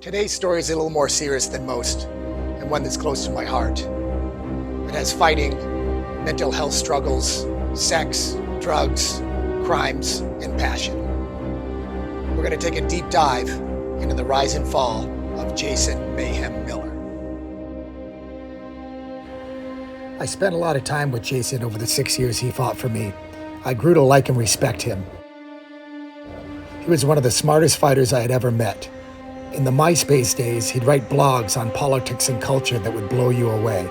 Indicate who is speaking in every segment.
Speaker 1: Today's story is a little more serious than most, and one that's close to my heart. It has fighting, mental health struggles, sex, drugs, crimes, and passion. We're going to take a deep dive into the rise and fall of Jason "Mayhem" Miller. I spent a lot of time with Jason over the 6 years he fought for me. I grew to like and respect him. He was one of the smartest fighters I had ever met. In the MySpace days, he'd write blogs on politics and culture that would blow you away.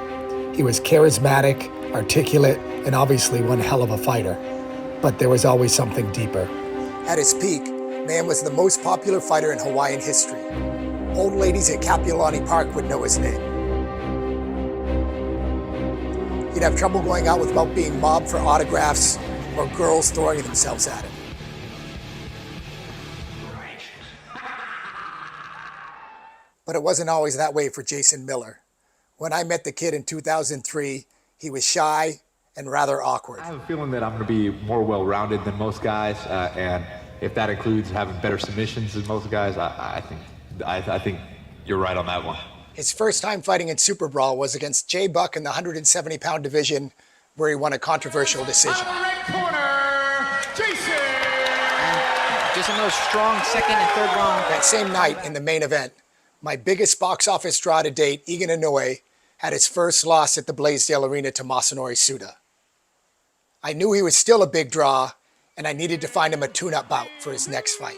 Speaker 1: He was charismatic, articulate, and obviously one hell of a fighter. But there was always something deeper. At his peak, Mayhem was the most popular fighter in Hawaiian history. Old ladies at Kapiolani Park would know his name. He'd have trouble going out without being mobbed for autographs or girls throwing themselves at him. But it wasn't always that way for Jason Miller. When I met the kid in 2003, he was shy and rather awkward.
Speaker 2: I have a feeling that I'm going to be more well-rounded than most guys, and if that includes having better submissions than most guys, I think you're right on that one.
Speaker 1: His first time fighting in Super Brawl was against Jay Buck in the 170-pound division, where he won a controversial decision.
Speaker 3: Out of the red corner, Jason!
Speaker 4: Jason Miller's strong second and third round.
Speaker 1: That same night in the main event, my biggest box office draw to date, Egan Inoue, had his first loss at the Blaisdell Arena to Masanori Suda. I knew he was still a big draw, and I needed to find him a tune-up bout for his next fight.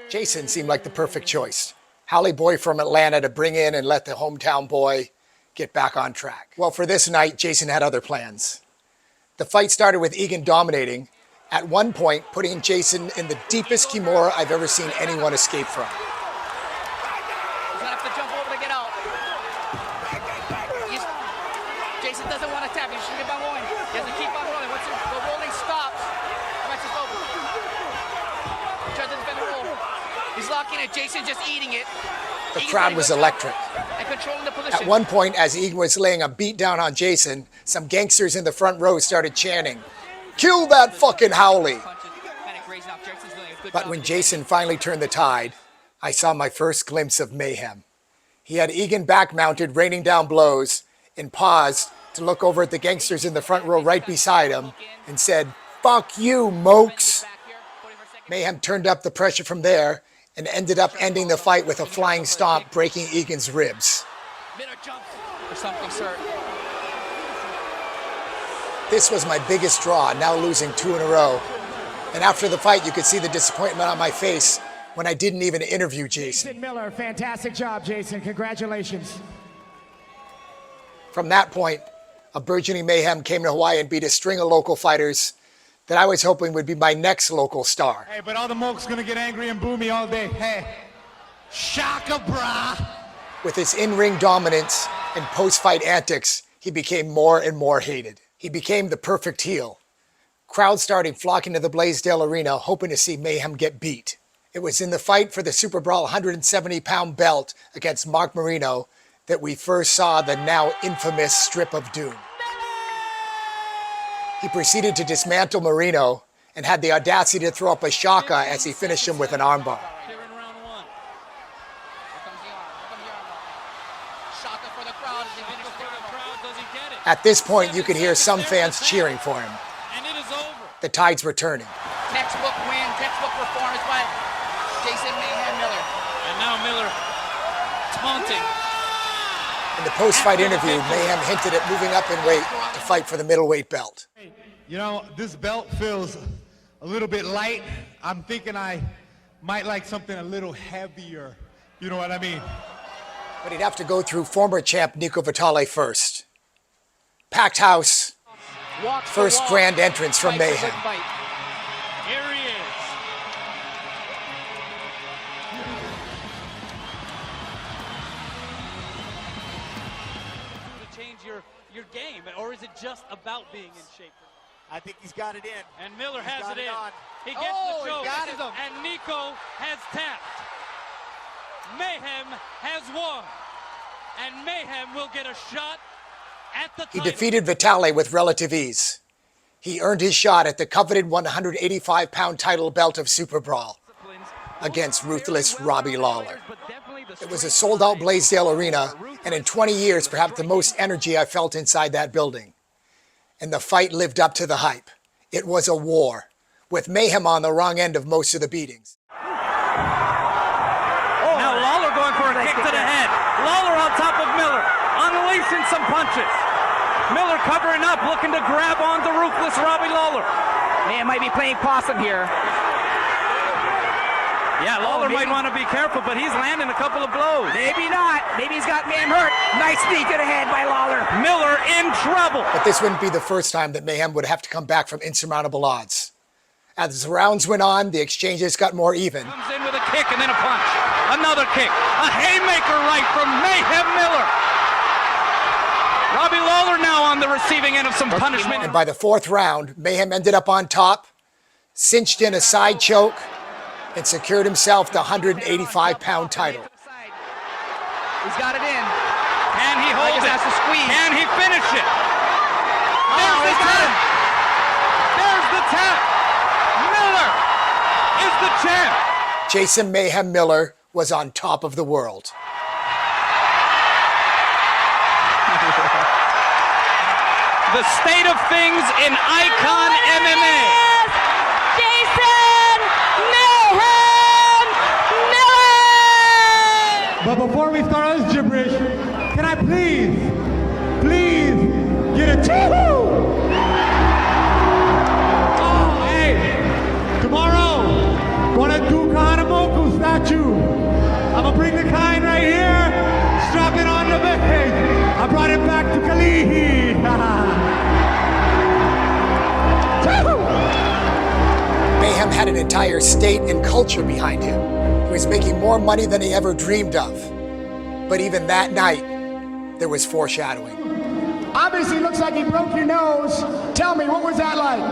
Speaker 1: Jason seemed like the perfect choice. Haole boy from Atlanta to bring in and let the hometown boy get back on track. Well, for this night, Jason had other plans. The fight started with Egan dominating, at one point putting Jason in the deepest kimura I've ever seen anyone escape from.
Speaker 4: Jason doesn't want to tap. He should keep on going. He has to keep on rolling. Once the rolling stops, the match is over. He tries to defend the roll. He's locking it. Jason just eating it.
Speaker 1: The crowd was electric.
Speaker 4: And controlling the position.
Speaker 1: At one point, as Egan was laying a beat down on Jason, some gangsters in the front row started chanting, "Kill that fucking Haole!" But when Jason finally turned the tide, I saw my first glimpse of Mayhem. He had Egan back mounted, raining down blows, and paused to look over at the gangsters in the front row right beside him and said, "Fuck you, mokes." Mayhem turned up the pressure from there and ended up ending the fight with a flying stomp, breaking Egan's ribs. This was my biggest draw, now losing 2 in a row. And after the fight, you could see the disappointment on my face when I didn't even interview Jason.
Speaker 3: Jason Miller, fantastic job, Jason. Congratulations.
Speaker 1: From that point, a burgeoning Mayhem came to Hawaii and beat a string of local fighters that I was hoping would be my next local star.
Speaker 3: Hey, but all the mokes gonna get angry and boo me all day. Hey, shaka brah.
Speaker 1: With his in-ring dominance and post-fight antics, he became more and more hated. He became the perfect heel. Crowds started flocking to the Blaisdell Arena, hoping to see Mayhem get beat. It was in the fight for the Super Brawl 170-pound belt against Mark Marino that we first saw the now infamous Strip of Doom. He proceeded to dismantle Marino and had the audacity to throw up a shaka as he finished him with an armbar. At this point, you could hear some fans cheering for him. The tides were turning.
Speaker 4: Textbook win, textbook performance by Jason "Mayhem" Miller.
Speaker 5: And now Miller taunting.
Speaker 1: In the post-fight interview, Mayhem hinted at moving up in weight to fight for the middleweight belt.
Speaker 6: You know, this belt feels a little bit light. I'm thinking I might like something a little heavier. You know what I mean?
Speaker 1: But he'd have to go through former champ Nico Vitale first. Packed house, first grand entrance from Mayhem.
Speaker 5: Here he is. To change your game, or is it just about being in shape?
Speaker 7: I think he's got it in.
Speaker 5: And Miller has it in.
Speaker 7: On.
Speaker 5: He gets the choke.
Speaker 7: He got it.
Speaker 5: And Nico has tapped. Mayhem has won. And Mayhem will get a shot at the title.
Speaker 1: He defeated Vitale with relative ease. He earned his shot at the coveted 185-pound title belt of Super Brawl against ruthless Robbie Lawler.
Speaker 5: But definitely
Speaker 1: It was a sold-out Blaisdell Arena, and in 20 years, perhaps the most energy I felt inside that building. And the fight lived up to the hype. It was a war, with Mayhem on the wrong end of most of the beatings.
Speaker 5: Now Lawler going for a kick to the head. Lawler on top of Miller, unleashing some punches. Miller covering up, looking to grab on the ruthless Robbie Lawler.
Speaker 4: Man might be playing possum here.
Speaker 5: Yeah, Lawler might want to be careful, but he's landing a couple of blows.
Speaker 4: Maybe not. Maybe he's got Mayhem hurt. Nice knee to the head by Lawler.
Speaker 5: Miller in trouble.
Speaker 1: But this wouldn't be the first time that Mayhem would have to come back from insurmountable odds. As the rounds went on, the exchanges got more even.
Speaker 5: Comes in with a kick and then a punch. Another kick. A haymaker right from Mayhem Miller. Robbie Lawler now on the receiving end of some punishment.
Speaker 1: And by the fourth round, Mayhem ended up on top, cinched in a side choke, and secured himself the 185-pound title.
Speaker 4: He's got it in.
Speaker 5: Can he hold it?
Speaker 4: Has to squeeze.
Speaker 5: Can he finish it? There's
Speaker 4: Oh,
Speaker 5: the tap. There's the tap. Miller is the champ.
Speaker 1: Jason Mayhem Miller was on top of the world.
Speaker 5: The state of things in Icon MMA.
Speaker 8: Jason Mayhem Miller!
Speaker 6: But before we start all this gibberish, can I please get a choo-hoo? Oh, hey, tomorrow, gonna do Kahanamoku statue. I'm gonna bring the kind right here, strap it on the bed. I brought it back to Kalihi.
Speaker 1: Mayhem had an entire state and culture behind him. He was making more money than he ever dreamed of. But even that night, there was foreshadowing.
Speaker 9: Obviously, looks like he broke your nose. Tell me, what was that like?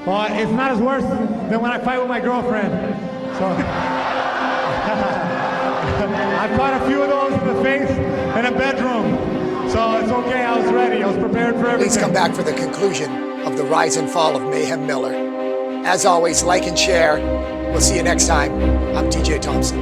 Speaker 6: Well, it's not as worse than when I fight with my girlfriend. So I've caught a few of those in the face in a bedroom. So it's okay, I was ready. I was prepared for everything.
Speaker 1: Please come back for the conclusion of the rise and fall of Mayhem Miller. As always, like and share. We'll see you next time. I'm TJ Thompson.